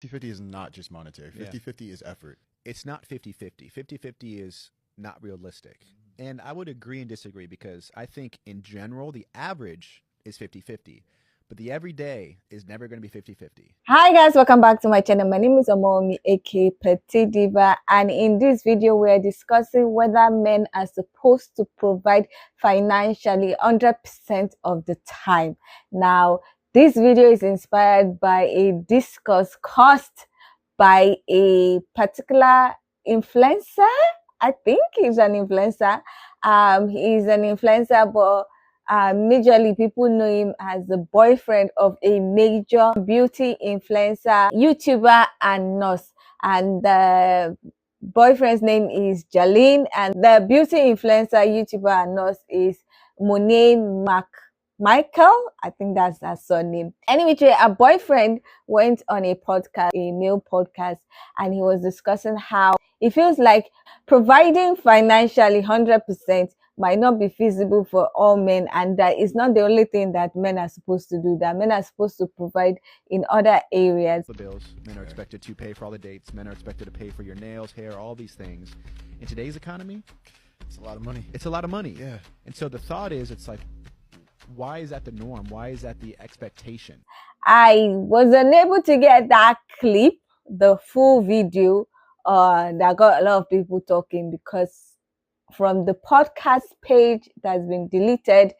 50-50 is not just monetary. 50-50 is effort. It's not 50-50. 50-50 is not realistic. And I would agree and disagree because I think in general, the average is 50-50. But the everyday is never going to be 50-50. Hi guys, welcome back to my channel. My name is Monet aka Petite Diva, and in this video we are discussing whether men are supposed to provide financially 100% of the time. Now, this video is inspired by a discourse caused by a particular influencer. I think he's an influencer. He's an influencer, but majorly people know him as the boyfriend of a major beauty influencer, YouTuber and nurse. And the boyfriend's name is Jalen, and the beauty influencer, YouTuber and nurse is Monet McMichael. I think that's her surname. Anyway, a boyfriend went on a podcast, a male podcast, and he was discussing how it feels like providing financially 100% might not be feasible for all men, and that is not the only thing that men are supposed to do. That men are supposed to provide in other areas. The bills. Men are expected to pay for all the dates. Men are expected to pay for your nails, hair, all these things. In today's economy, it's a lot of money. It's a lot of money. Yeah. And so the thought is, it's like, why is that the norm? Why is that the expectation? I was unable to get that clip, the full video, that got a lot of people talking because from the podcast page that's been deleted.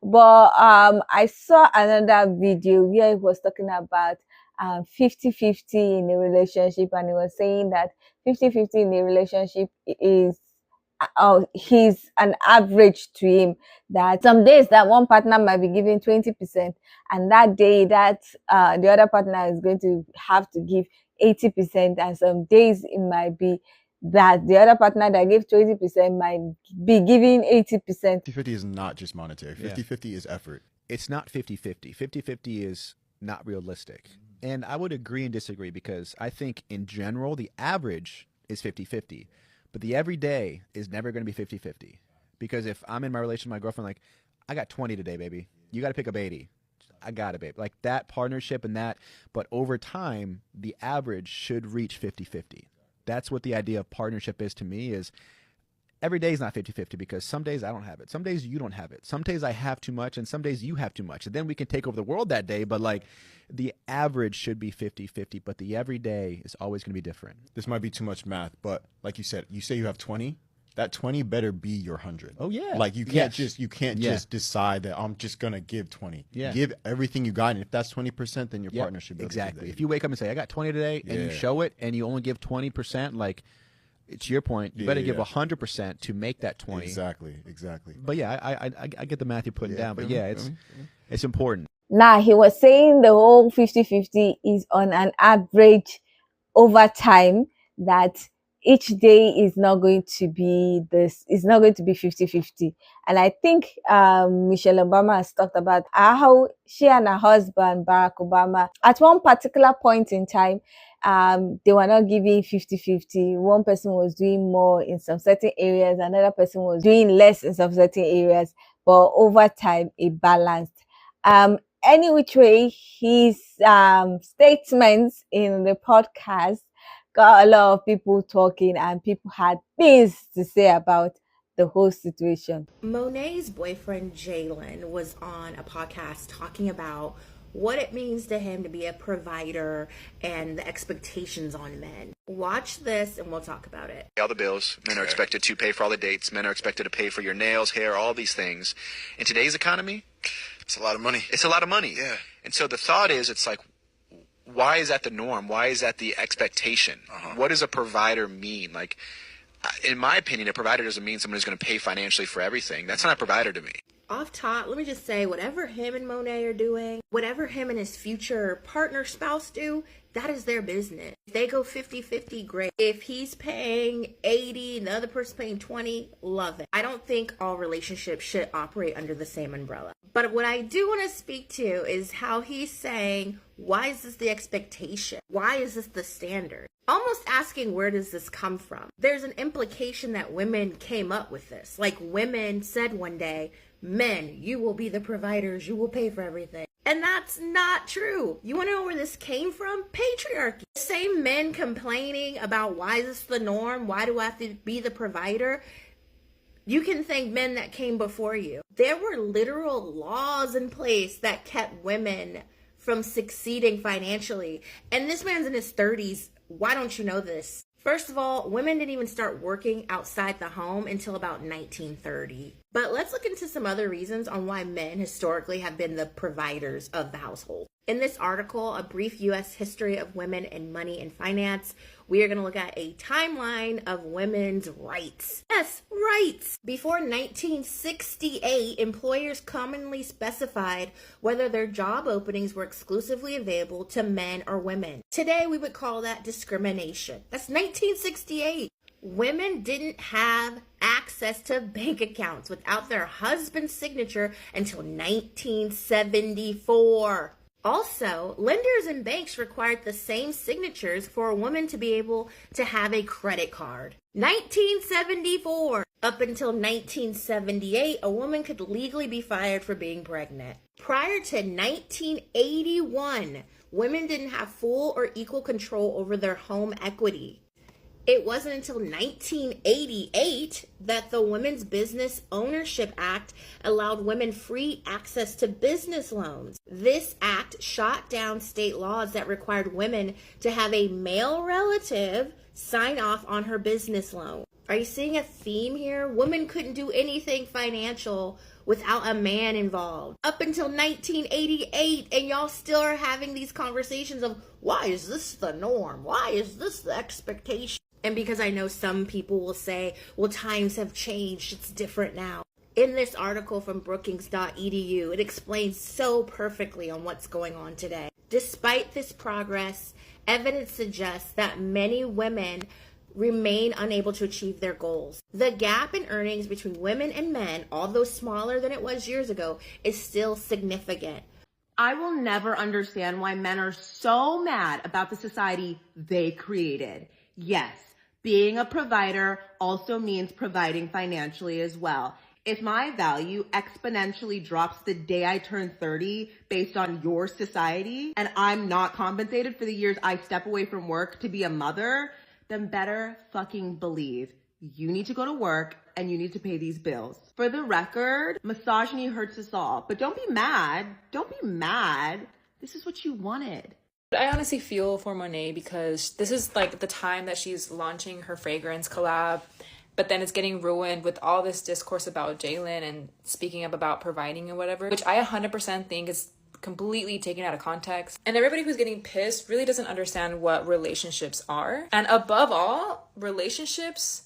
But I saw another video where he was talking about 50-50 in a relationship, and he was saying that 50-50 in a relationship is he's an average to him, that some days that one partner might be giving 20%, and that day that the other partner is going to have to give 80%, and some days it might be that the other partner that gave 20% might be giving 80%. 50-50 is not just monetary. 50-50 is effort. It's not 50-50. 50-50 is not realistic. And I would agree and disagree because I think in general, the average is 50-50. But the everyday is never going to be 50-50. Because if I'm in my relationship with my girlfriend, like, I got 20 today, baby. You got to pick up 80. I got it, babe. Like that partnership and that. But over time, the average should reach 50-50. That's what the idea of partnership is to me, is every day is not 50-50 because some days I don't have it. Some days you don't have it. Some days I have too much and some days you have too much. And then we can take over the world that day. But like the average should be 50-50, but the everyday is always going to be different. This might be too much math, but like you said, you say you have 20. That 20 better be your 100. Oh yeah. Like you can't just decide that I'm just gonna give 20. Yeah. Give everything you got, and if that's 20%, then your partner should be able to do exactly. that. If you wake up and say I got 20 today, and you show it, and you only give 20%, like it's your point. You better give 100% to make that 20. Exactly. But yeah, I get the math you're putting down. But yeah, it's important. Now, he was saying the whole 50-50 is on an average over time, that each day is not going to be this, it's not going to be 50-50. And I think Michelle Obama has talked about how she and her husband, Barack Obama, at one particular point in time, they were not giving 50-50. One person was doing more in some certain areas, another person was doing less in some certain areas, but over time, it balanced. Any which way, his statements in the podcast got a lot of people talking, and people had things to say about the whole situation. Monet's boyfriend Jalen was on a podcast talking about what it means to him to be a provider and the expectations on men. Watch this and we'll talk about it. All the bills. Men are expected to pay for all the dates. Men are expected to pay for your nails, hair, all these things. In today's economy, it's a lot of money. It's a lot of money. Yeah. And so the thought is, it's like, why is that the norm? Why is that the expectation? What does a provider mean? Like, in my opinion, a provider doesn't mean someone who's going to pay financially for everything. That's not a provider to me. Off top, let me just say, whatever him and Monet are doing, whatever him and his future partner spouse do, that is their business. If they go 50-50, great. If he's paying 80 and the other person's paying 20, love it. I don't think all relationships should operate under the same umbrella. But what I do want to speak to is how he's saying, why is this the expectation? Why is this the standard? Almost asking, where does this come from? There's an implication that women came up with this. Like women said one day, men, you will be the providers, you will pay for everything. And that's not true. You want to know where this came from? Patriarchy. Same men complaining about why is this the norm? Why do I have to be the provider? You can thank men that came before you. There were literal laws in place that kept women from succeeding financially. And this man's in his 30s. Why don't you know this? First of all, women didn't even start working outside the home until about 1930. But let's look into some other reasons on why men historically have been the providers of the household. In this article, A Brief U.S. History of Women in Money and Finance, we are going to look at a timeline of women's rights. Yes, rights. Before 1968, employers commonly specified whether their job openings were exclusively available to men or women. Today, we would call that discrimination. That's 1968. Women didn't have access to bank accounts without their husband's signature until 1974. Also, lenders and banks required the same signatures for a woman to be able to have a credit card. 1974. Up until 1978, a woman could legally be fired for being pregnant. Prior to 1981, women didn't have full or equal control over their home equity. It wasn't until 1988 that the Women's Business Ownership Act allowed women free access to business loans. This act shot down state laws that required women to have a male relative sign off on her business loan. Are you seeing a theme here? Women couldn't do anything financial without a man involved. Up until 1988, and y'all still are having these conversations of, why is this the norm? Why is this the expectation? And because I know some people will say, well, times have changed, it's different now. In this article from Brookings.edu, it explains so perfectly on what's going on today. Despite this progress, evidence suggests that many women remain unable to achieve their goals. The gap in earnings between women and men, although smaller than it was years ago, is still significant. I will never understand why men are so mad about the society they created. Yes, being a provider also means providing financially as well. If my value exponentially drops the day I turn 30 based on your society, and I'm not compensated for the years I step away from work to be a mother, then better fucking believe you need to go to work and you need to pay these bills. For the record, misogyny hurts us all, but don't be mad. Don't be mad. This is what you wanted. I honestly feel for Monet because this is like the time that she's launching her fragrance collab, but then it's getting ruined with all this discourse about Jalen and speaking up about providing and whatever, which I 100% think is completely taken out of context. And everybody who's getting pissed really doesn't understand what relationships are. And above all, relationships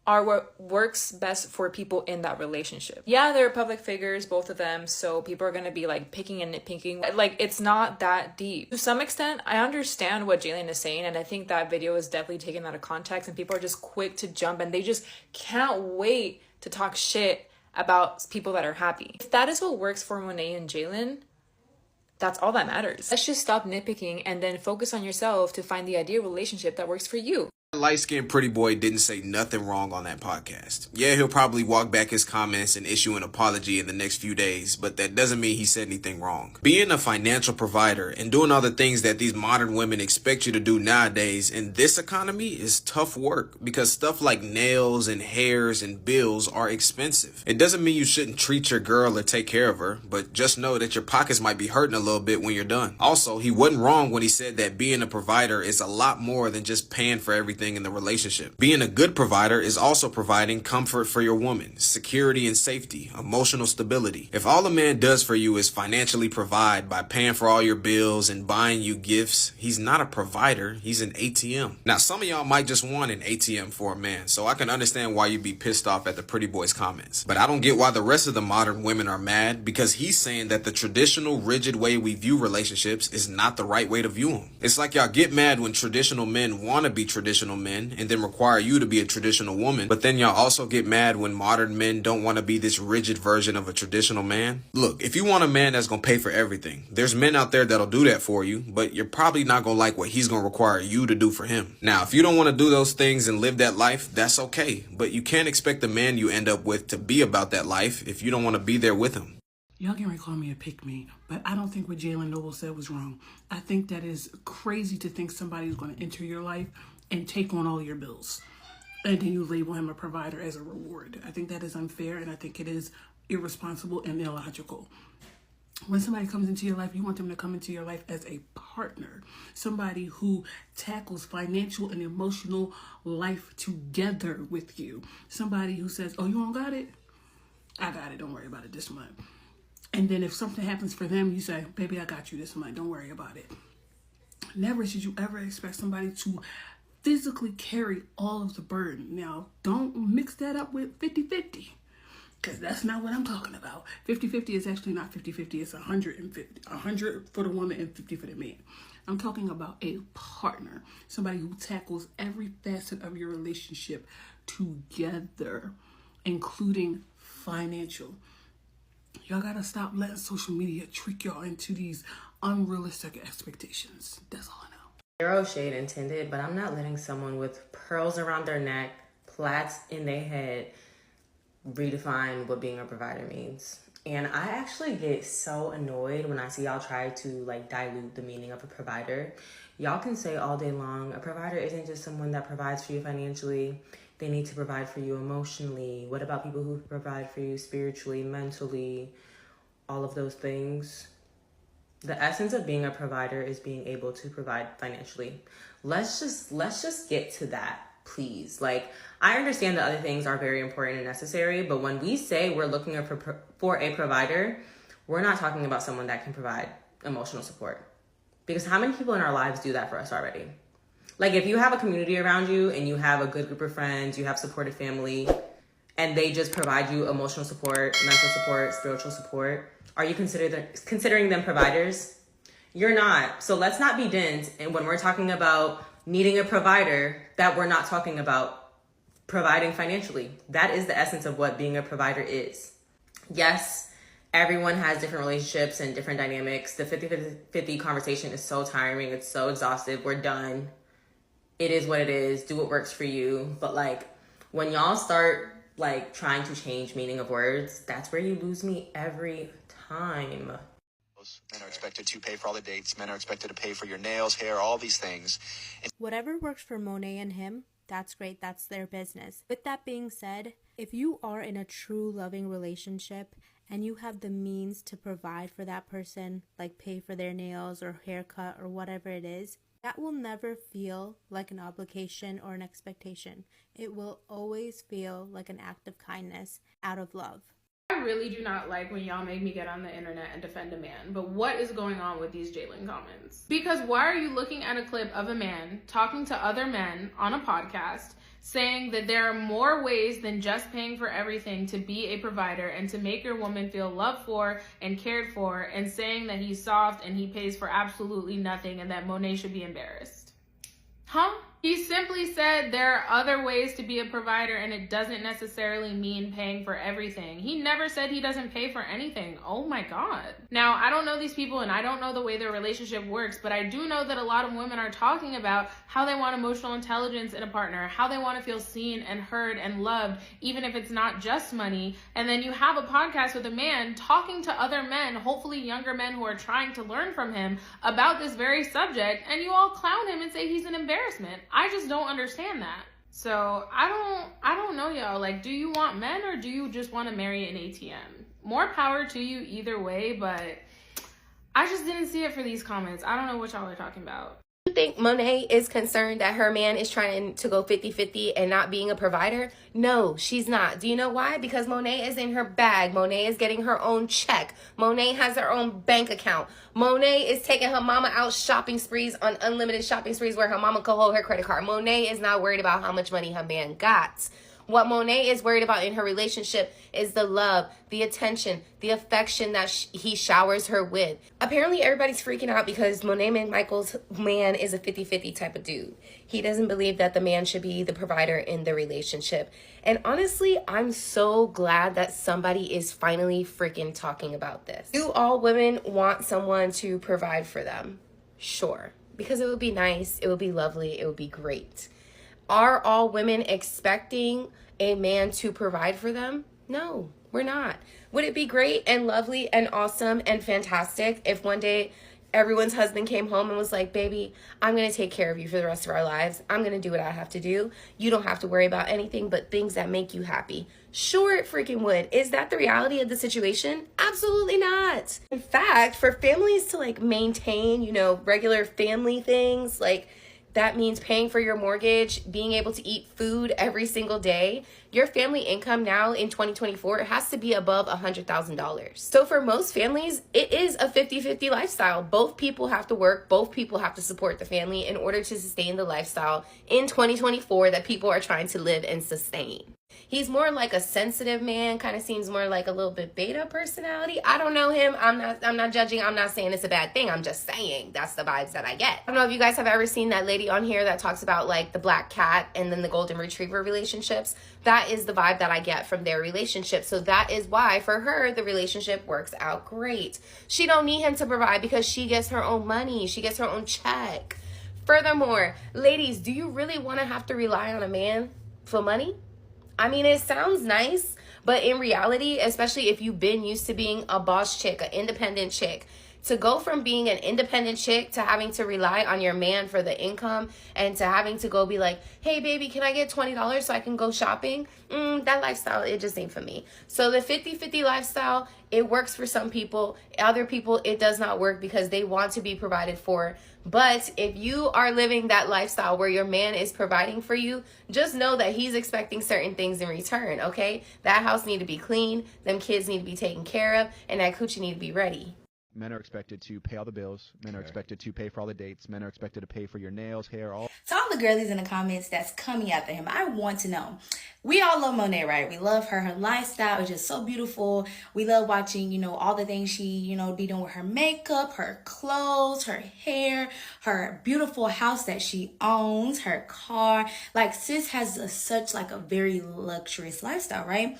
are what works best for people in that relationship. Yeah, they're public figures, both of them, so people are gonna be like picking and nitpicking. Like, it's not that deep. To some extent, I understand what Jalen is saying, and I think that video is definitely taken out of context, and people are just quick to jump, and they just can't wait to talk shit about people that are happy. If that is what works for Monet and Jalen, that's all that matters. Let's just stop nitpicking and then focus on yourself to find the ideal relationship that works for you. Light-skinned pretty boy didn't say nothing wrong on that podcast. Yeah, he'll probably walk back his comments and issue an apology in the next few days, but that doesn't mean he said anything wrong. Being a financial provider and doing all the things that these modern women expect you to do nowadays in this economy is tough work because stuff like nails and hairs and bills are expensive. It doesn't mean you shouldn't treat your girl or take care of her, but just know that your pockets might be hurting a little bit when you're done. Also, he wasn't wrong when he said that being a provider is a lot more than just paying for everything in the relationship. Being a good provider is also providing comfort for your woman, security and safety, emotional stability. If all a man does for you is financially provide by paying for all your bills and buying you gifts, he's not a provider, he's an ATM. Now, some of y'all might just want an ATM for a man, so I can understand why you'd be pissed off at the pretty boy's comments. But I don't get why the rest of the modern women are mad, because he's saying that the traditional rigid way we view relationships is not the right way to view them. It's like y'all get mad when traditional men want to be traditional men and then require you to be a traditional woman, but then y'all also get mad when modern men don't want to be this rigid version of a traditional man. Look, if you want a man that's gonna pay for everything, there's men out there that'll do that for you, but you're probably not gonna like what he's gonna require you to do for him. Now, if you don't want to do those things and live that life, that's okay, but you can't expect the man you end up with to be about that life if you don't want to be there with him. Y'all can call me a pick-me, but I don't think what Jalen Noble said was wrong. I think that is crazy to think somebody's going to enter your life and take on all your bills, and then you label him a provider as a reward. I think that is unfair, and I think it is irresponsible and illogical. When somebody comes into your life, you want them to come into your life as a partner, somebody who tackles financial and emotional life together with you, somebody who says, oh, you don't got it? I got it. Don't worry about it this month. And then if something happens for them, you say, baby, I got you this month. Don't worry about it. Never should you ever expect somebody to physically carry all of the burden. Now, don't mix that up with 50-50, because that's not what I'm talking about. 50-50 is actually not 50-50. It's 150. 100 for the woman and 50 for the man. I'm talking about a partner, somebody who tackles every facet of your relationship together, including financial. Y'all gotta stop letting social media trick y'all into these unrealistic expectations. That's all I know. Zero shade intended, but I'm not letting someone with pearls around their neck, plaits in their head, redefine what being a provider means. And I actually get so annoyed when I see y'all try to like dilute the meaning of a provider. Y'all can say all day long, a provider isn't just someone that provides for you financially. They need to provide for you emotionally. What about people who provide for you spiritually, mentally, all of those things? The essence of being a provider is being able to provide financially. Let's just get to that, please. Like, I understand that other things are very important and necessary, but when we say we're looking for a provider, we're not talking about someone that can provide emotional support. Because how many people in our lives do that for us already? Like, if you have a community around you and you have a good group of friends, you have supportive family, and they just provide you emotional support, mental support, spiritual support, are you considering them providers? You're not. So let's not be dense. And when we're talking about needing a provider, that we're not talking about providing financially. That is the essence of what being a provider is. Yes, everyone has different relationships and different dynamics. The 50-50 conversation is so tiring. It's so exhaustive. We're done. It is what it is. Do what works for you. But like, when y'all start like trying to change meaning of words, that's where you lose me every time. Men are expected to pay for all the dates. Men are expected to pay for your nails, hair, all these things. Whatever works for Monet and him, that's great. That's their business. With that being said, if you are in a true loving relationship and you have the means to provide for that person, like pay for their nails or haircut or whatever it is, that will never feel like an obligation or an expectation. It will always feel like an act of kindness out of love. I really do not like when y'all make me get on the internet and defend a man, but what is going on with these Jalen comments? Because why are you looking at a clip of a man talking to other men on a podcast saying that there are more ways than just paying for everything to be a provider and to make your woman feel loved for and cared for, and saying that he's soft and he pays for absolutely nothing and that Monet should be embarrassed? Huh? He simply said there are other ways to be a provider and it doesn't necessarily mean paying for everything. He never said he doesn't pay for anything. Oh my God. Now, I don't know these people and I don't know the way their relationship works, but I do know that a lot of women are talking about how they want emotional intelligence in a partner, how they want to feel seen and heard and loved, even if it's not just money. And then you have a podcast with a man talking to other men, hopefully younger men who are trying to learn from him about this very subject, and you all clown him and say he's an embarrassment. I just don't understand that. So I don't know, y'all. Like, do you want men or do you just want to marry an ATM? More power to you either way, but I just didn't see it for these comments. I don't know what y'all are talking about. You think Monet is concerned that her man is trying to go 50-50 and not being a provider? No, she's not. Do you know why? Because Monet is in her bag. Monet is getting her own check. Monet has her own bank account. Monet is taking her mama out shopping sprees, on unlimited shopping sprees where her mama could hold her credit card. Monet is not worried about how much money her man got. What Monet is worried about in her relationship is the love, the attention, the affection that he showers her with. Apparently, everybody's freaking out because Monet McMichael's man is a 50-50 type of dude. He doesn't believe that the man should be the provider in the relationship. And honestly, I'm so glad that somebody is finally freaking talking about this. Do all women want someone to provide for them? Sure. Because it would be nice, it would be lovely, it would be great. Are all women expecting a man to provide for them? No. We're not. Would it be great and lovely and awesome and fantastic if one day everyone's husband came home and was like, baby, I'm going to take care of you for the rest of our lives. I'm going to do what I have to do. You don't have to worry about anything but things that make you happy. Sure, it freaking would. Is that the reality of the situation? Absolutely not. In fact, for families to like maintain, you know, regular family things, like that means paying for your mortgage, being able to eat food every single day. Your family income now in 2024 has to be above $100,000. So for most families, it is a 50-50 lifestyle. Both people have to work. Both people have to support the family in order to sustain the lifestyle in 2024 that people are trying to live and sustain. He's more like a sensitive man, kind of seems more like a little bit beta personality. I don't know him. I'm not judging. I'm not saying it's a bad thing. I'm just saying that's the vibes that I get. I don't know if you guys have ever seen that lady on here that talks about like the black cat and then the golden retriever relationships. That is the vibe that I get from their relationship. So that is why for her, the relationship works out great. She don't need him to provide because she gets her own money. She gets her own check. Furthermore, ladies, do you really want to have to rely on a man for money? I mean, it sounds nice, but in reality, especially if you've been used to being a boss chick, an independent chick, to go from being an independent chick to having to rely on your man for the income and to having to go be like, hey, baby, can I get $20 so I can go shopping? That lifestyle, it just ain't for me. So the 50-50 lifestyle, it works for some people. Other people, it does not work because they want to be provided for. But if you are living that lifestyle where your man is providing for you, just know that he's expecting certain things in return, okay? That house need to be clean, them kids need to be taken care of, and that coochie need to be ready. Men are expected to pay all the bills. Men are expected to pay for all the dates. Men are expected to pay for your nails, hair, all. To all the girlies in the comments that's coming after him, I want to know. We all love Monet, right? We love her. Her lifestyle is just so beautiful. We love watching, you know, all the things she, you know, be doing with her makeup, her clothes, her hair, her beautiful house that she owns, her car. Like, sis has such like a very luxurious lifestyle, right?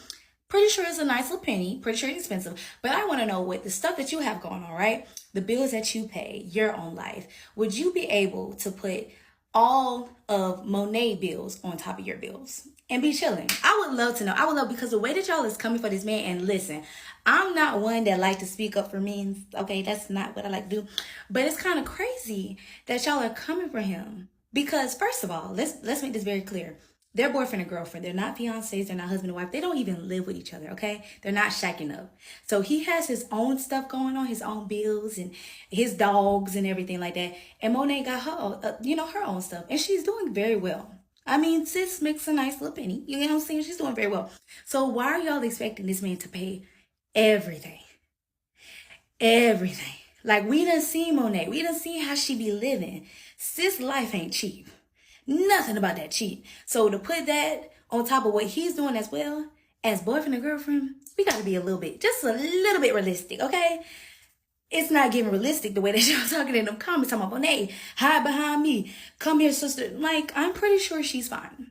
Pretty sure it's a nice little penny, pretty sure it's expensive, but I want to know with the stuff that you have going on, right? The bills that you pay, your own life, would you be able to put all of Monet bills on top of your bills and be chilling? I would love to know. I would love, because the way that y'all is coming for this man, and listen, I'm not one that like to speak up for men. Okay, that's not what I like to do, but it's kind of crazy that y'all are coming for him because first of all, let's make this very clear. They're boyfriend and girlfriend. They're not fiancés. They're not husband and wife. They don't even live with each other, okay? They're not shacking up. So he has his own stuff going on, his own bills and his dogs and everything like that. And Monet got her, her own stuff. And she's doing very well. I mean, sis makes a nice little penny. You know what I'm saying? She's doing very well. So why are y'all expecting this man to pay everything? Everything. Like, we done seen Monet. We done seen how she be living. Sis' life ain't cheap. Nothing about that cheap. So to put that on top of what he's doing as well, as boyfriend and girlfriend, we got to be just a little bit realistic, okay? It's not getting realistic the way that y'all talking in them comments, talking about, Monet, hide behind me. Come here, sister. Like, I'm pretty sure she's fine.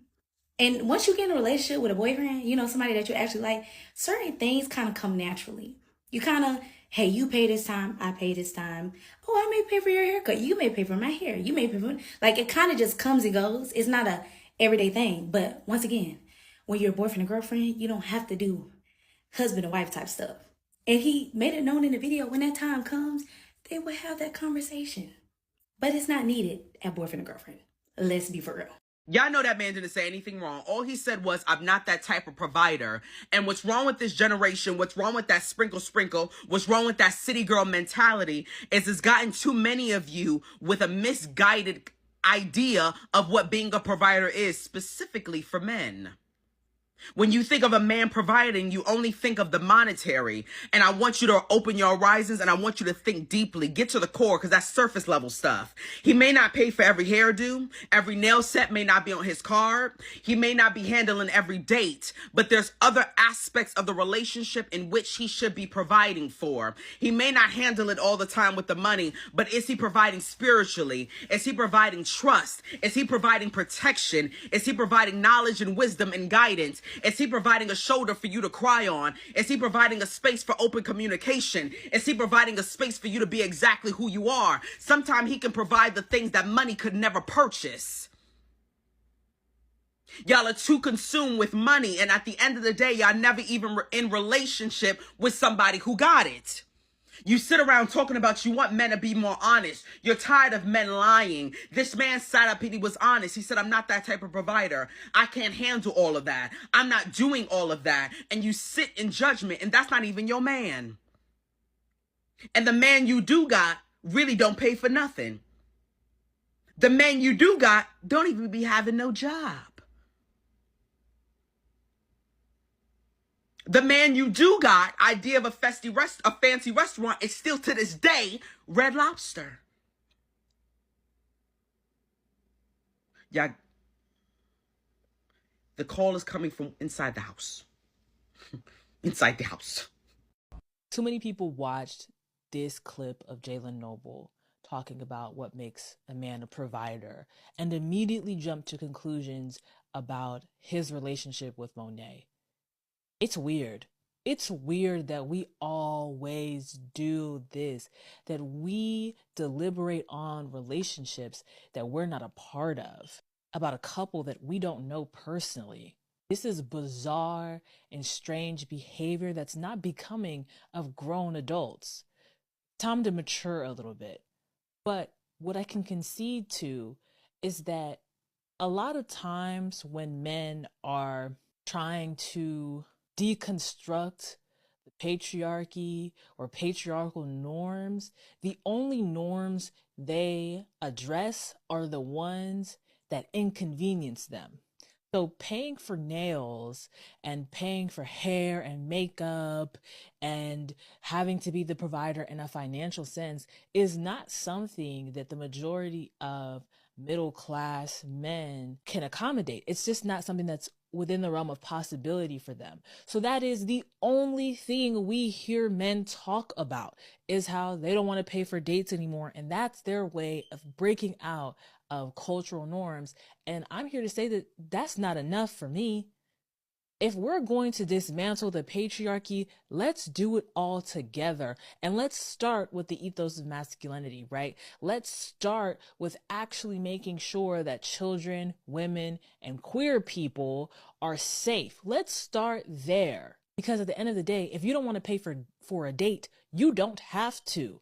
And once you get in a relationship with a boyfriend, you know, somebody that you actually like, certain things kind of come naturally. You kind of, hey, you pay this time, I pay this time. Oh, I may pay for your haircut. You may pay for my hair. You may pay for, like, it kind of just comes and goes. It's not a everyday thing. But once again, when you're a boyfriend and girlfriend, you don't have to do husband and wife type stuff. And he made it known in the video, when that time comes, they will have that conversation. But it's not needed at boyfriend and girlfriend. Let's be for real. Y'all know that man didn't say anything wrong. All he said was, I'm not that type of provider. And what's wrong with this generation, what's wrong with that sprinkle, what's wrong with that city girl mentality is it's gotten too many of you with a misguided idea of what being a provider is, specifically for men. When you think of a man providing, you only think of the monetary. And I want you to open your horizons and I want you to think deeply. Get to the core, because that's surface level stuff. He may not pay for every hairdo. Every nail set may not be on his card. He may not be handling every date. But there's other aspects of the relationship in which he should be providing for. He may not handle it all the time with the money, but is he providing spiritually? Is he providing trust? Is he providing protection? Is he providing knowledge and wisdom and guidance? Is he providing a shoulder for you to cry on? Is he providing a space for open communication? Is he providing a space for you to be exactly who you are? Sometimes he can provide the things that money could never purchase. Y'all are too consumed with money, and at the end of the day, y'all never even in relationship with somebody who got it. You sit around talking about you want men to be more honest. You're tired of men lying. This man sat up and he was honest. He said, I'm not that type of provider. I can't handle all of that. I'm not doing all of that. And you sit in judgment, and that's not even your man. And the man you do got really don't pay for nothing. The men you do got don't even be having no job. The man you do got, idea of a fancy restaurant, is still to this day Red Lobster. Yeah, the call is coming from inside the house. Inside the house. Too many people watched this clip of Jalen Noble talking about what makes a man a provider and immediately jumped to conclusions about his relationship with Monet. It's weird. It's weird that we always do this, that we deliberate on relationships that we're not a part of, about a couple that we don't know personally. This is bizarre and strange behavior that's not becoming of grown adults. Time to mature a little bit. But what I can concede to is that a lot of times when men are trying to deconstruct the patriarchy or patriarchal norms, the only norms they address are the ones that inconvenience them. So paying for nails and paying for hair and makeup and having to be the provider in a financial sense is not something that the majority of middle-class men can accommodate. It's just not something that's within the realm of possibility for them. So that is the only thing we hear men talk about, is how they don't want to pay for dates anymore. And that's their way of breaking out of cultural norms. And I'm here to say that that's not enough for me. If we're going to dismantle the patriarchy, let's do it all together. And let's start with the ethos of masculinity, right? Let's start with actually making sure that children, women, and queer people are safe. Let's start there. Because at the end of the day, if you don't want to pay for a date, you don't have to.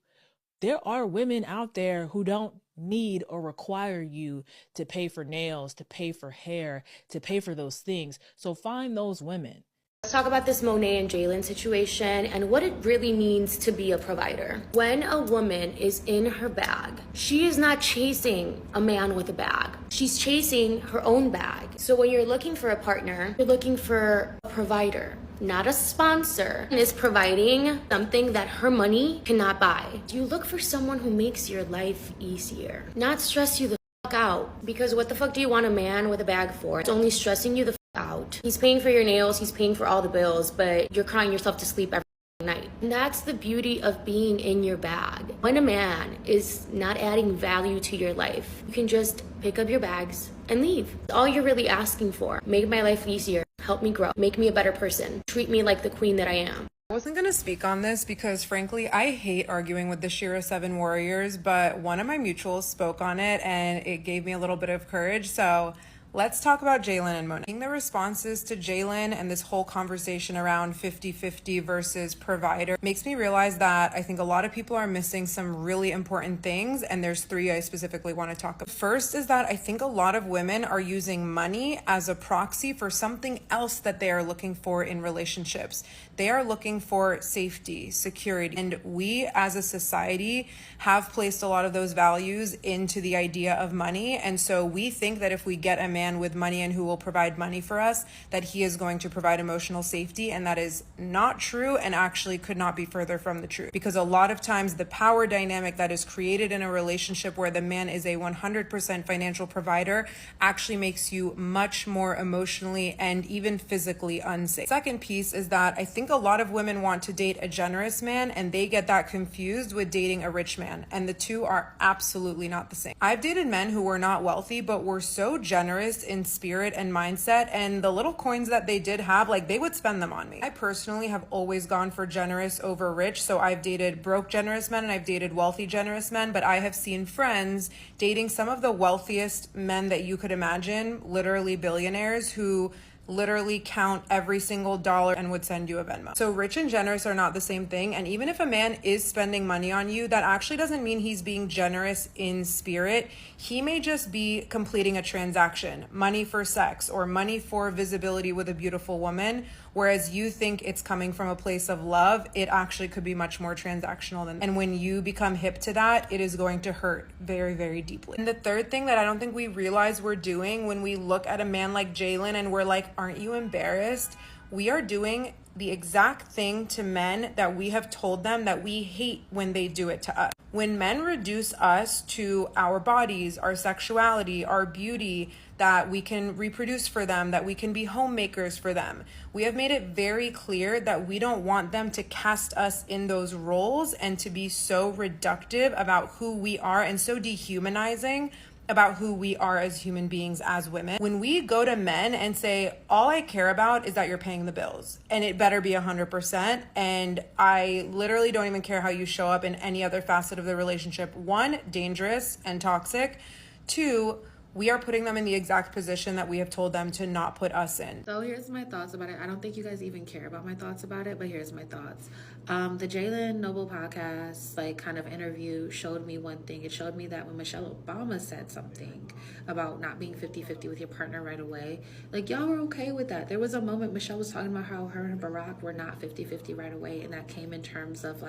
There are women out there who don't need or require you to pay for nails, to pay for hair, to pay for those things. So find those women. Let's talk about this Monet and Jalen situation and what it really means to be a provider. When a woman is in her bag, she is not chasing a man with a bag. She's chasing her own bag. So when you're looking for a partner, you're looking for a provider, not a sponsor, and is providing something that her money cannot buy. You look for someone who makes your life easier, not stress you the fuck out. Because what the fuck do you want a man with a bag for? It's only stressing you the out. He's paying for your nails, he's paying for all the bills, but you're crying yourself to sleep every night. And that's the beauty of being in your bag. When a man is not adding value to your life, you can just pick up your bags and leave. All you're really asking for. Make my life easier, help me grow, make me a better person, treat me like the queen that I am. I wasn't going to speak on this because, frankly, I hate arguing with the Shira 7 warriors, but one of my mutuals spoke on it and it gave me a little bit of courage. So let's talk about Jalen and Monet. The responses to Jalen and this whole conversation around 50-50 versus provider makes me realize that I think a lot of people are missing some really important things, and there's three I specifically want to talk about. First is that I think a lot of women are using money as a proxy for something else that they are looking for in relationships. They are looking for safety, security, and we as a society have placed a lot of those values into the idea of money, and so we think that if we get a man with money and who will provide money for us, that he is going to provide emotional safety, and that is not true and actually could not be further from the truth. Because a lot of times the power dynamic that is created in a relationship where the man is a 100% financial provider actually makes you much more emotionally and even physically unsafe. Second piece is that I think a lot of women want to date a generous man and they get that confused with dating a rich man, and the two are absolutely not the same. I've dated men who were not wealthy but were so generous generous in spirit and mindset, and the little coins that they did have, like, they would spend them on me. I personally have always gone for generous over rich, so I've dated broke generous men and I've dated wealthy generous men, but I have seen friends dating some of the wealthiest men that you could imagine, literally billionaires, who literally count every single dollar and would send you a Venmo. So rich and generous are not the same thing. And even if a man is spending money on you, that actually doesn't mean he's being generous in spirit. He may just be completing a transaction, money for sex or money for visibility with a beautiful woman. Whereas you think it's coming from a place of love, it actually could be much more transactional than that. And when you become hip to that, it is going to hurt very, very deeply. And the third thing that I don't think we realize we're doing when we look at a man like Jalen and we're like, aren't you embarrassed? We are doing the exact thing to men that we have told them that we hate when they do it to us. When men reduce us to our bodies, our sexuality, our beauty, that we can reproduce for them, that we can be homemakers for them, we have made it very clear that we don't want them to cast us in those roles and to be so reductive about who we are and so dehumanizing about who we are as human beings, as women. When we go to men and say, all I care about is that you're paying the bills, and it better be 100%, and I literally don't even care how you show up in any other facet of the relationship. 1, dangerous and toxic. 2, we are putting them in the exact position that we have told them to not put us in. So here's my thoughts about it. I don't think you guys even care about my thoughts about it, but here's my thoughts. The Jalen Noble podcast, kind of interview showed me one thing. It showed me that when Michelle Obama said something about not being 50-50 with your partner right away, y'all were okay with that. There was a moment Michelle was talking about how her and Barack were not 50-50 right away, and that came in terms of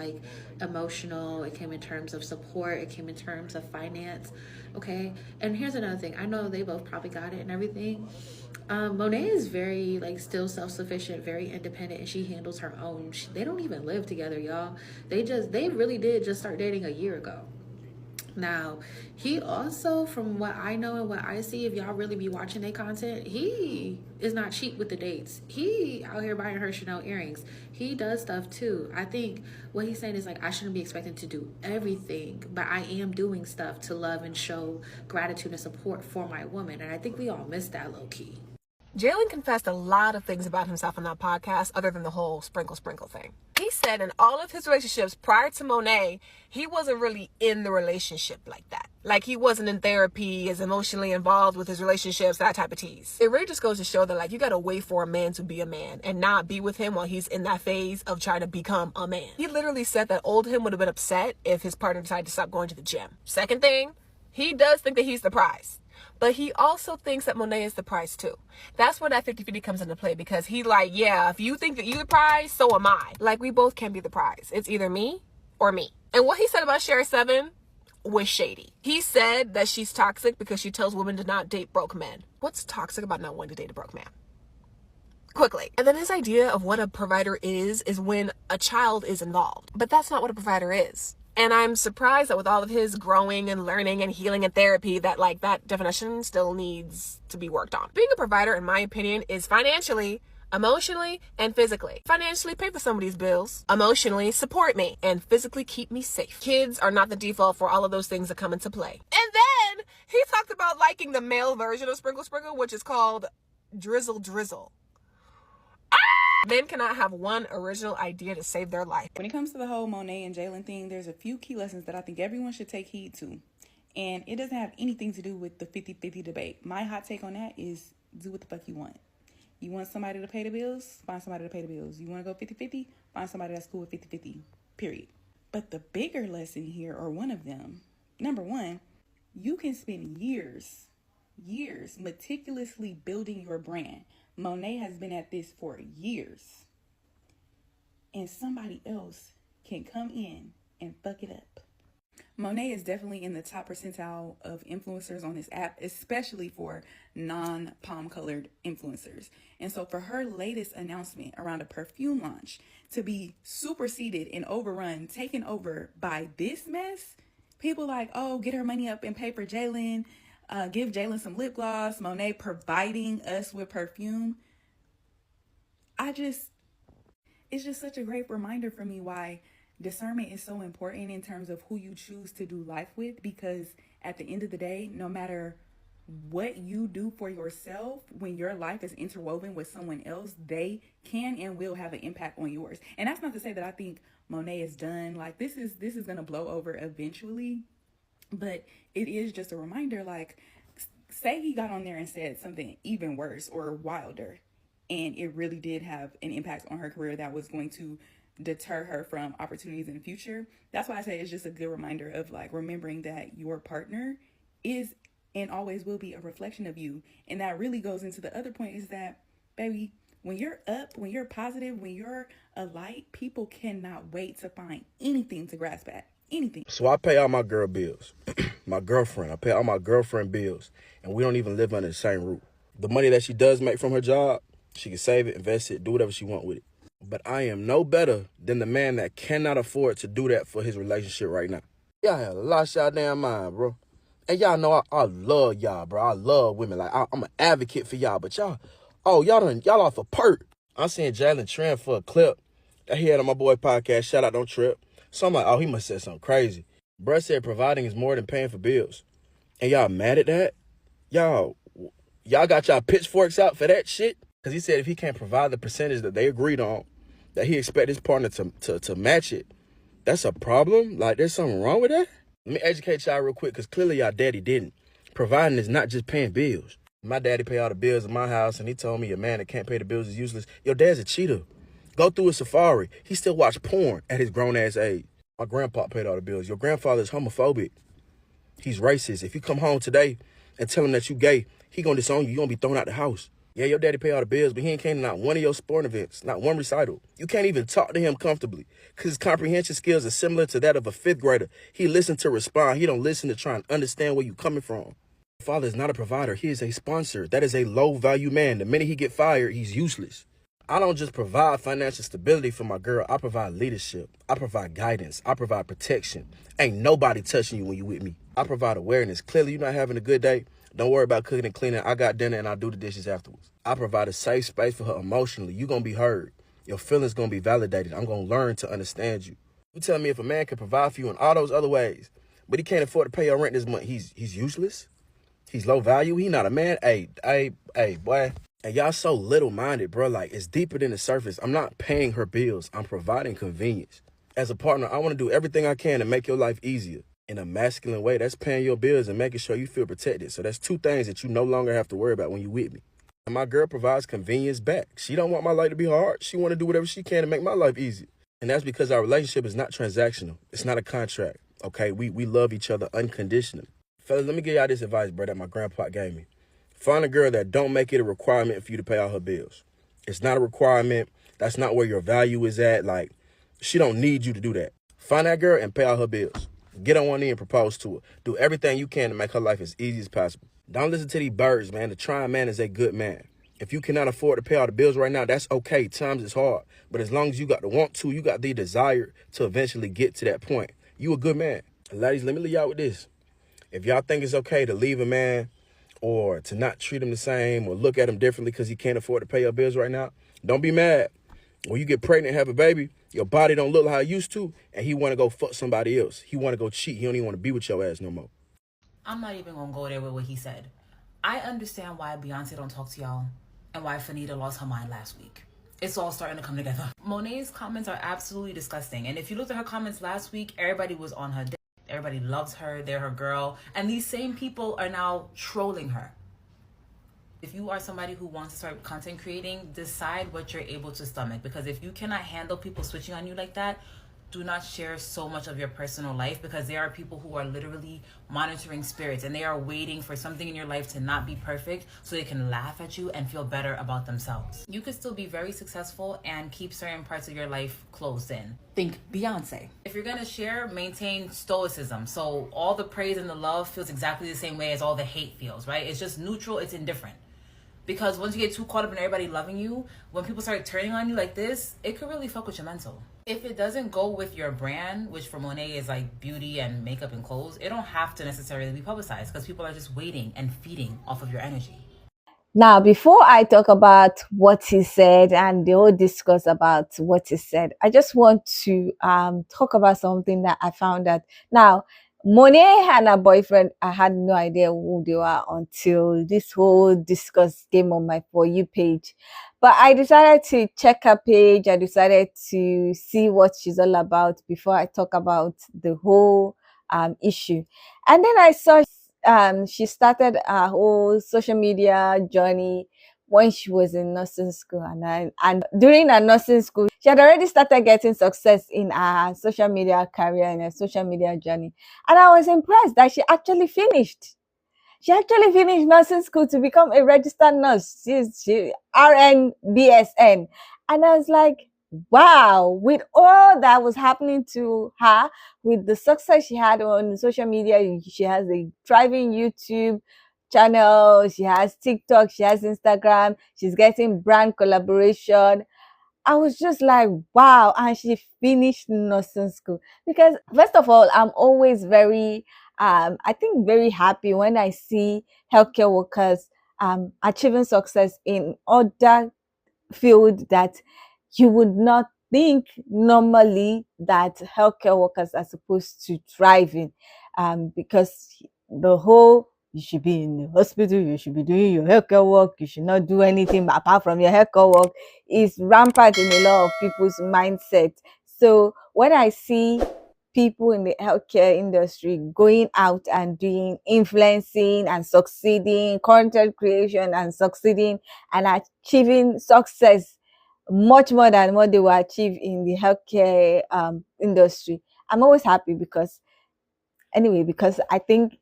emotional, it came in terms of support, it came in terms of finance. Okay, and here's another thing. I know they both probably got it and everything. Monet is very still self-sufficient, very independent, and she handles her own. They don't even live together, y'all. They really did just start dating a year ago. Now, he also, from what I know and what I see, if y'all really be watching their content, he is not cheap with the dates. He out here buying her Chanel earrings. He does stuff too. I think what he's saying is I shouldn't be expected to do everything, but I am doing stuff to love and show gratitude and support for my woman. And I think we all miss that low key. Jalen confessed a lot of things about himself on that podcast other than the whole sprinkle thing. He said in all of his relationships prior to Monet, he wasn't really in the relationship like that. He wasn't in therapy, is emotionally involved with his relationships, that type of tease. It really just goes to show that you gotta wait for a man to be a man and not be with him while he's in that phase of trying to become a man. He literally said that old him would have been upset if his partner decided to stop going to the gym. Second thing, he does think that he's the prize. But he also thinks that Monet is the prize too. That's where that 50-50 comes into play, because he yeah, if you think that you're the prize, so am I. We both can be the prize. It's either me or me. And what he said about Share 7 was shady. He said that she's toxic because she tells women to not date broke men. What's toxic about not wanting to date a broke man? Quickly. And then his idea of what a provider is when a child is involved. But that's not what a provider is. And I'm surprised that with all of his growing and learning and healing and therapy, that that definition still needs to be worked on. Being a provider, in my opinion, is financially, emotionally, and physically. Financially, pay for somebody's bills. Emotionally, support me. And physically, keep me safe. Kids are not the default for all of those things that come into play. And then he talked about liking the male version of Sprinkle, which is called Drizzle. Men cannot have one original idea to save their life. When it comes to the whole Monet and Jalen thing, there's a few key lessons that I think everyone should take heed to. And it doesn't have anything to do with the 50-50 debate. My hot take on that is do what the fuck you want. You want somebody to pay the bills? Find somebody to pay the bills. You want to go 50-50? Find somebody that's cool with 50-50, period. But the bigger lesson here, or one of them, number one, you can spend years meticulously building your brand. Monet has been at this for years. And somebody else can come in and fuck it up. Monet is definitely in the top percentile of influencers on this app, especially for non-palm colored influencers. And so for her latest announcement around a perfume launch to be superseded and overrun, taken over by this mess, people get her money up and pay for Jalen, give Jalen some lip gloss, Monet providing us with perfume. It's just such a great reminder for me why discernment is so important in terms of who you choose to do life with, because at the end of the day, no matter what you do for yourself when your life is interwoven with someone else, they can and will have an impact on yours. And that's not to say that I think Monet is done. Like this is gonna blow over eventually. But it is just a reminder, like, say he got on there and said something even worse or wilder, and it really did have an impact on her career that was going to deter her from opportunities in the future. That's why I say it's just a good reminder of like remembering that your partner is and always will be a reflection of you. And that really goes into the other point is that, baby, when you're up, when you're positive, when you're a light, people cannot wait to find anything to grasp at. Anything. So I pay all my girl bills. My girlfriend. I pay all my girlfriend bills. And we don't even live under the same roof. The money that she does make from her job, she can save it, invest it, do whatever she want with it. But I am no better than the man that cannot afford to do that for his relationship right now. Y'all have lost y'all damn mind, bro. And y'all know I love y'all, bro. I love women. Like, I'm an advocate for y'all. But y'all off a perk. I'm seeing Jalen trend for a clip that he had on my boy podcast. Shout out, Don't Trip. So I'm like, oh, he must have said something crazy. Bruh said providing is more than paying for bills. And y'all mad at that? Y'all got y'all pitchforks out for that shit? Because he said if he can't provide the percentage that they agreed on, that he expect his partner to match it, that's a problem? Like, there's something wrong with that? Let me educate y'all real quick, because clearly y'all daddy didn't. Providing is not just paying bills. My daddy pay all the bills in my house, and he told me a man that can't pay the bills is useless. Your dad's a cheater. Go through a safari. He still watch porn at his grown-ass age. My grandpa paid all the bills. Your grandfather is homophobic. He's racist. If you come home today and tell him that you gay, he gonna disown you. You gonna be thrown out the house. Yeah, your daddy pay all the bills, but he ain't came to not one of your sporting events, not one recital. You can't even talk to him comfortably because his comprehension skills are similar to that of a fifth grader. He listens to respond. He don't listen to try and understand where you coming from. Father is not a provider. He is a sponsor. That is a low-value man. The minute he get fired, he's useless. I don't just provide financial stability for my girl. I provide leadership. I provide guidance. I provide protection. Ain't nobody touching you when you with me. I provide awareness. Clearly, you're not having a good day. Don't worry about cooking and cleaning. I got dinner and I'll do the dishes afterwards. I provide a safe space for her emotionally. You're going to be heard. Your feelings going to be validated. I'm going to learn to understand you. You tell me if a man can provide for you in all those other ways, but he can't afford to pay your rent this month, he's useless? He's low value? He not a man? Hey, boy. And y'all so little-minded, bro. Like, it's deeper than the surface. I'm not paying her bills. I'm providing convenience. As a partner, I want to do everything I can to make your life easier. In a masculine way, that's paying your bills and making sure you feel protected. So that's two things that you no longer have to worry about when you with me. And my girl provides convenience back. She don't want my life to be hard. She want to do whatever she can to make my life easier. And that's because our relationship is not transactional. It's not a contract, okay? We love each other unconditionally. Fellas, let me give y'all this advice, bro, that my grandpa gave me. Find a girl that don't make it a requirement for you to pay all her bills. It's not a requirement. That's not where your value is at. Like, she don't need you to do that. Find that girl and pay all her bills. Get on one knee and propose to her. Do everything you can to make her life as easy as possible. Don't listen to these birds, man. The trying man is a good man. If you cannot afford to pay all the bills right now, that's okay. Times is hard. But as long as you got the want to, you got the desire to eventually get to that point, you a good man. And ladies, let me leave y'all with this. If y'all think it's okay to leave a man or to not treat him the same or look at him differently because he can't afford to pay your bills right now, don't be mad. When you get pregnant and have a baby, your body don't look like how it used to, and he want to go fuck somebody else. He want to go cheat. He don't even want to be with your ass no more. I'm not even going to go there with what he said. I understand why Beyonce don't talk to y'all and why Fanita lost her mind last week. It's all starting to come together. Monet's comments are absolutely disgusting. And if you looked at her comments last week, everybody was on her dick. Everybody loves her. They're her girl. And these same people are now trolling her. If you are somebody who wants to start content creating, decide what you're able to stomach. Because if you cannot handle people switching on you like that, do not share so much of your personal life, because there are people who are literally monitoring spirits and they are waiting for something in your life to not be perfect so they can laugh at you and feel better about themselves. You could still be very successful and keep certain parts of your life closed in. Think Beyonce. If you're gonna share, maintain stoicism. So all the praise and the love feels exactly the same way as all the hate feels, right? It's just neutral, it's indifferent. Because once you get too caught up in everybody loving you, when people start turning on you like this, it could really fuck with your mental. If it doesn't go with your brand, which for Monet is like beauty and makeup and clothes, it don't have to necessarily be publicized because people are just waiting and feeding off of your energy. Now, before I talk about what he said and the whole discourse about what he said, I just want to talk about something that I found out. Now, Monet and her boyfriend, I had no idea who they were until this whole discuss came on my For You page. But I decided to check her page. I decided to see what she's all about before I talk about the whole issue. And then I saw she started her whole social media journey when she was in nursing school, and during her nursing school, she had already started getting success in her social media career and her social media journey. And I was impressed that she actually finished. She actually finished nursing school to become a registered nurse. She RN BSN. And I was like, wow, with all that was happening to her, with the success she had on social media, she has a thriving YouTube channel, she has TikTok, she has Instagram, she's getting brand collaboration. I was just like, wow. And she finished nursing school. Because first of all, I'm always very, I think very happy when I see healthcare workers achieving success in other field that you would not think normally that healthcare workers are supposed to thrive in, because the whole, you should be in the hospital, you should be doing your healthcare work, you should not do anything apart from your healthcare work, is rampant in a lot of people's mindset. So when I see people in the healthcare industry going out and doing influencing and succeeding, content creation and succeeding and achieving success much more than what they will achieve in the healthcare industry, I'm always happy because I think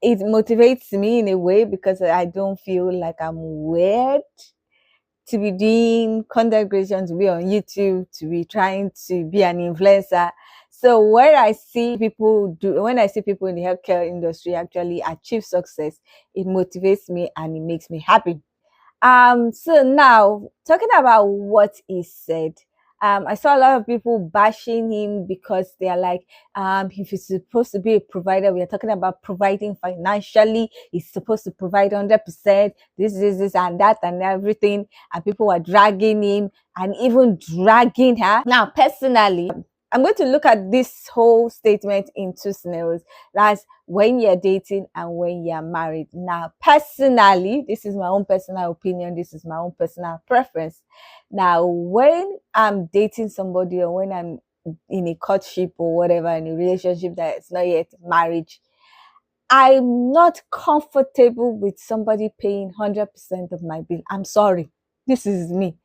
it motivates me in a way, because I don't feel like I'm weird to be doing content creation, to be on YouTube, to be trying to be an influencer. So when I see people in the healthcare industry actually achieve success, it motivates me and it makes me happy. So now talking about what he said, I saw a lot of people bashing him because they are like, if he's supposed to be a provider, we are talking about providing financially. He's supposed to provide 100%, this, and that, and everything. And people were dragging him and even dragging her. Now, personally, I'm going to look at this whole statement in two scenarios. That's when you're dating and when you're married. Now, personally, this is my own personal opinion. This is my own personal preference. Now, when I'm dating somebody or when I'm in a courtship or whatever, in a relationship that is not yet marriage, I'm not comfortable with somebody paying 100% of my bill. I'm sorry. This is me.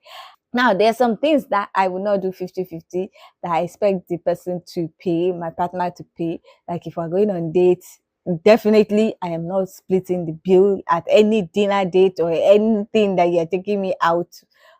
Now, there are some things that I will not do 50-50, that I expect the person to pay, my partner to pay. Like if we're going on dates, definitely I am not splitting the bill at any dinner date or anything that you're taking me out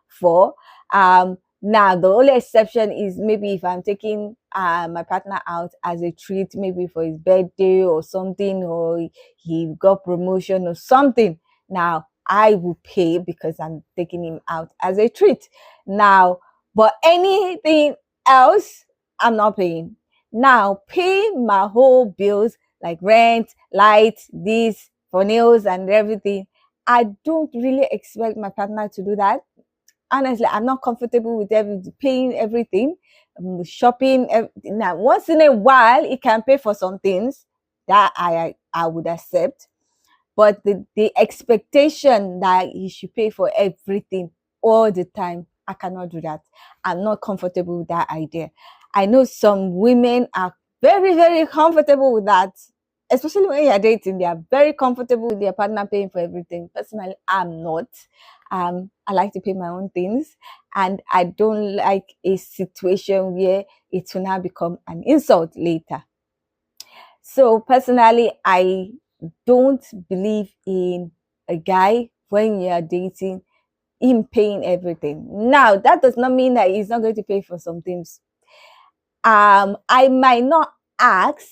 for. Now, the only exception is maybe if I'm taking my partner out as a treat, maybe for his birthday or something, or he got promotion or something. Now, I will pay because I'm taking him out as a treat. Now, but anything else, I'm not paying. Now, paying my whole bills like rent, light, this, for nails and everything, I don't really expect my partner to do that. Honestly, I'm not comfortable with paying everything, shopping. Now, once in a while, he can pay for some things that I would accept. But the expectation that he should pay for everything all the time, I cannot do that. I'm not comfortable with that idea. I know some women are very, very comfortable with that. Especially when you're dating, they are very comfortable with their partner paying for everything. Personally, I'm not. I like to pay my own things, and I don't like a situation where it will now become an insult later. So personally, I don't believe in a guy when you're dating, him paying everything. Now, that does not mean that he's not going to pay for some things. I might not ask,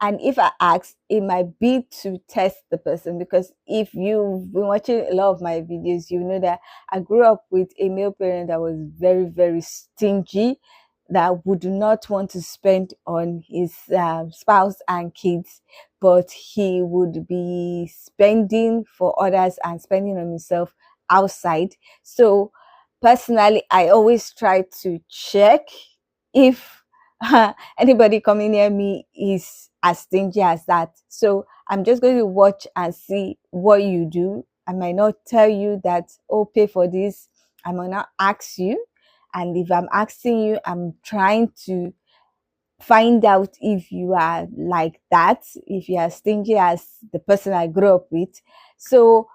and if I ask, it might be to test the person, because if you've been watching a lot of my videos, you know that I grew up with a male parent that was very, very stingy, that would not want to spend on his spouse and kids, but he would be spending for others and spending on himself outside. So personally, I always try to check if anybody coming near me is as stingy as that. So I'm just going to watch and see what you do. I might not tell you that, oh, pay for this. I might not ask you. And if I'm asking you, I'm trying to find out if you are like that, if you are stingy as the person I grew up with. So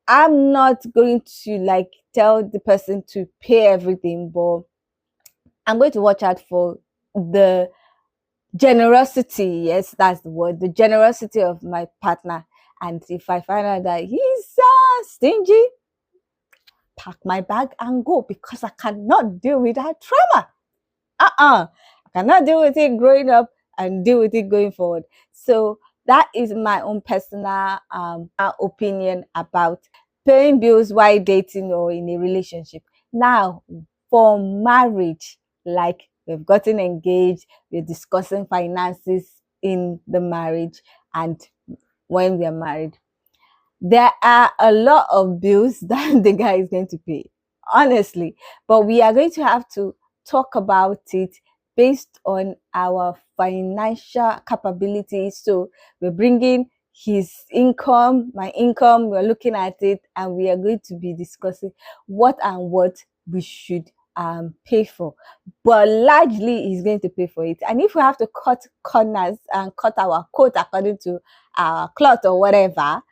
I'm not going to like tell the person to pay everything, but I'm going to watch out for the generosity. Yes, that's the word. The generosity of my partner. And if I find out that he's stingy, pack my bag and go, because I cannot deal with that trauma. I cannot deal with it growing up and deal with it going forward. So that is my own personal opinion about paying bills while dating or in a relationship. Now, for marriage, like we've gotten engaged, we're discussing finances in the marriage, and when we're married, there are a lot of bills that the guy is going to pay, honestly. But we are going to have to talk about it based on our financial capabilities. So we're bringing his income, my income, we're looking at it, and we are going to be discussing what we should pay for. But largely he's going to pay for it. And if we have to cut corners and cut our coat according to our cloth or whatever,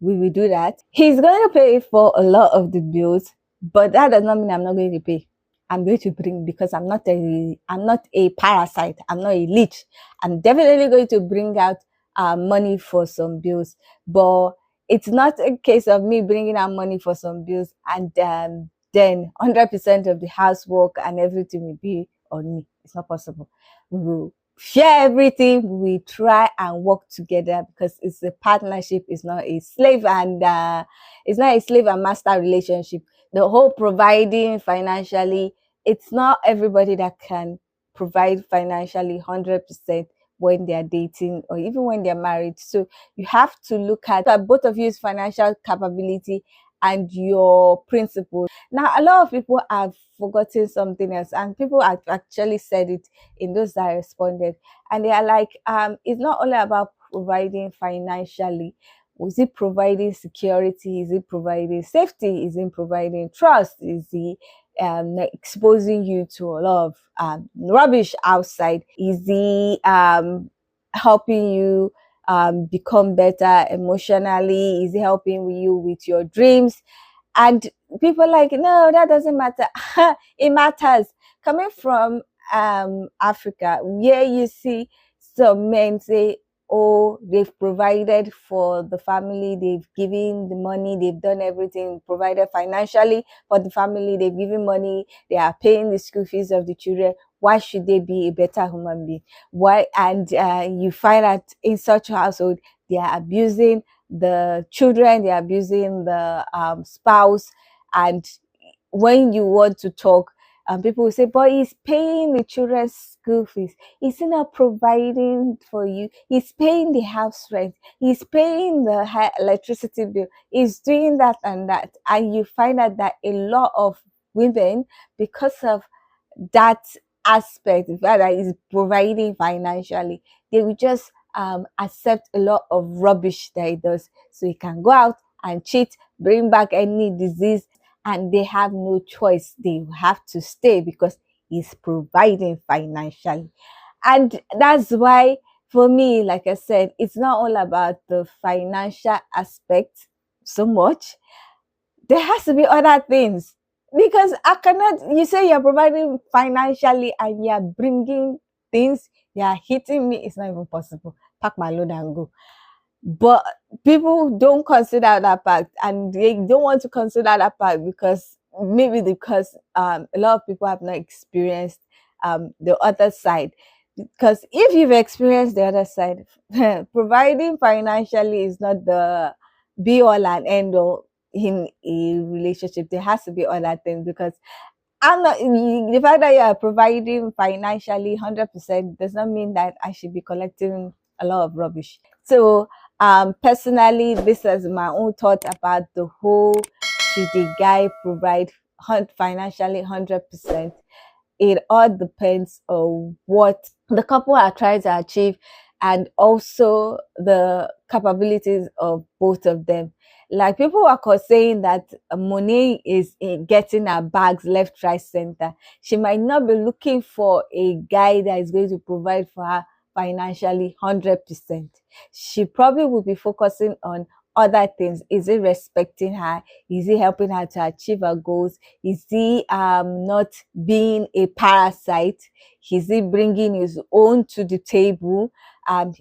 we will do that. He's going to pay for a lot of the bills, but that does not mean I'm not going to pay. I'm going to bring, because I'm not a parasite. I'm not a leech. I'm definitely going to bring out money for some bills, but it's not a case of me bringing out money for some bills and then 100% of the housework and everything will be on me. It's not possible. We will share everything. We try and work together, because it's a partnership. It's not a slave and master relationship. The whole providing financially, it's not everybody that can provide financially 100% when they're dating or even when they're married. So you have to look at both of you's financial capability and your principles. Now, a lot of people have forgotten something else, and people have actually said it in those that responded, and they are like, it's not only about providing financially. Is it providing security? Is it providing safety? Is it providing trust? Is he exposing you to a lot of rubbish outside? Is he helping you become better emotionally? Is he helping you with your dreams? And people are like, no, that doesn't matter. It matters. Coming from Africa, where you see some men say, oh, they've provided for the family, they've given the money, they've done everything, provided financially for the family, they've given money, they are paying the school fees of the children. Why should they be a better human being? Why? And you find that in such a household, they are abusing the children, they are abusing the spouse. And when you want to talk, people will say, but he's paying the children's school fees. He's not providing for you. He's paying the house rent. He's paying the electricity bill. He's doing that and that. And you find out that a lot of women, because of that aspect, the fact that he's providing financially, they will just accept a lot of rubbish that he does. So he can go out and cheat, bring back any disease, and they have no choice. They have to stay because he's providing financially. And that's why, for me, like I said, it's not all about the financial aspect so much. There has to be other things. Because I cannot, you say you're providing financially and you're bringing things, you're hitting me, it's not even possible. Pack my load and go. But people don't consider that part, and they don't want to consider that part because a lot of people have not experienced the other side. Because if you've experienced the other side, providing financially is not the be all and end all in a relationship. There has to be other things, because the fact that you are providing financially 100% does not mean that I should be collecting a lot of rubbish. So personally, this is my own thought about the whole, should the guy provide financially 100%? it all depends on what the couple are trying to achieve and also the capabilities of both of them. Like, people are saying that Monet is getting her bags left, right, center. She might not be looking for a guy that is going to provide for her financially 100%. She probably will be focusing on other things. Is he respecting her? Is he helping her to achieve her goals? Is he not being a parasite? Is he bringing his own to the table?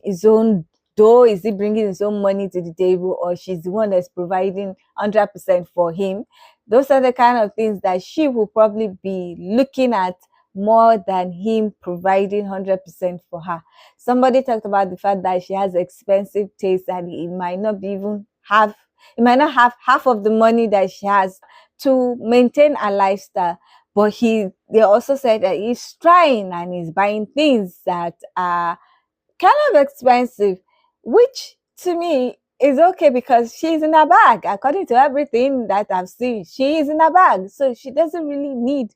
His own dough? Is he bringing his own money to the table, or she's the one that's providing 100% for him? Those are the kind of things that she will probably be looking at more than him providing 100% for her. Somebody talked about the fact that she has expensive taste and he might not have half of the money that she has to maintain a lifestyle. But they also said that he's trying and he's buying things that are kind of expensive, which to me is okay because she's in a bag. According to everything that I've seen, she is in a bag. So she doesn't really need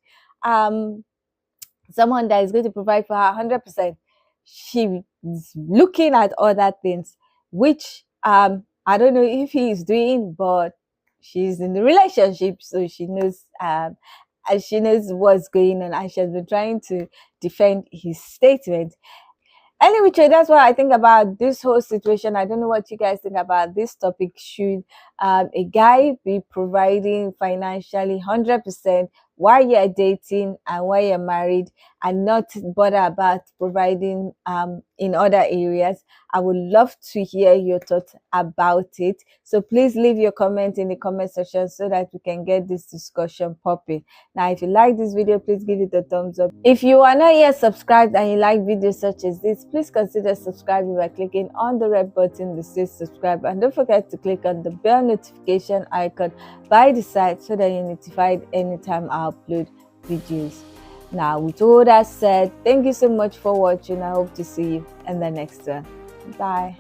someone that is going to provide for her 100%. She's looking at other things, which I don't know if he is doing, but she's in the relationship, so she knows what's going on, and she has been trying to defend his statement. Anyway, that's what I think about this whole situation. I don't know what you guys think about this topic. Should a guy be providing financially 100% while you're dating and while you're married, and not bother about providing in other areas? I would love to hear your thoughts about it. So please leave your comment in the comment section so that we can get this discussion popping. Now, if you like this video, please give it a thumbs up. If you are not yet subscribed and you like videos such as this, please consider subscribing by clicking on the red button that says subscribe, and don't forget to click on the bell notification icon by the side so that you're notified anytime I upload videos. Now, with all that said, thank you so much for watching. I hope to see you in the next one. Bye.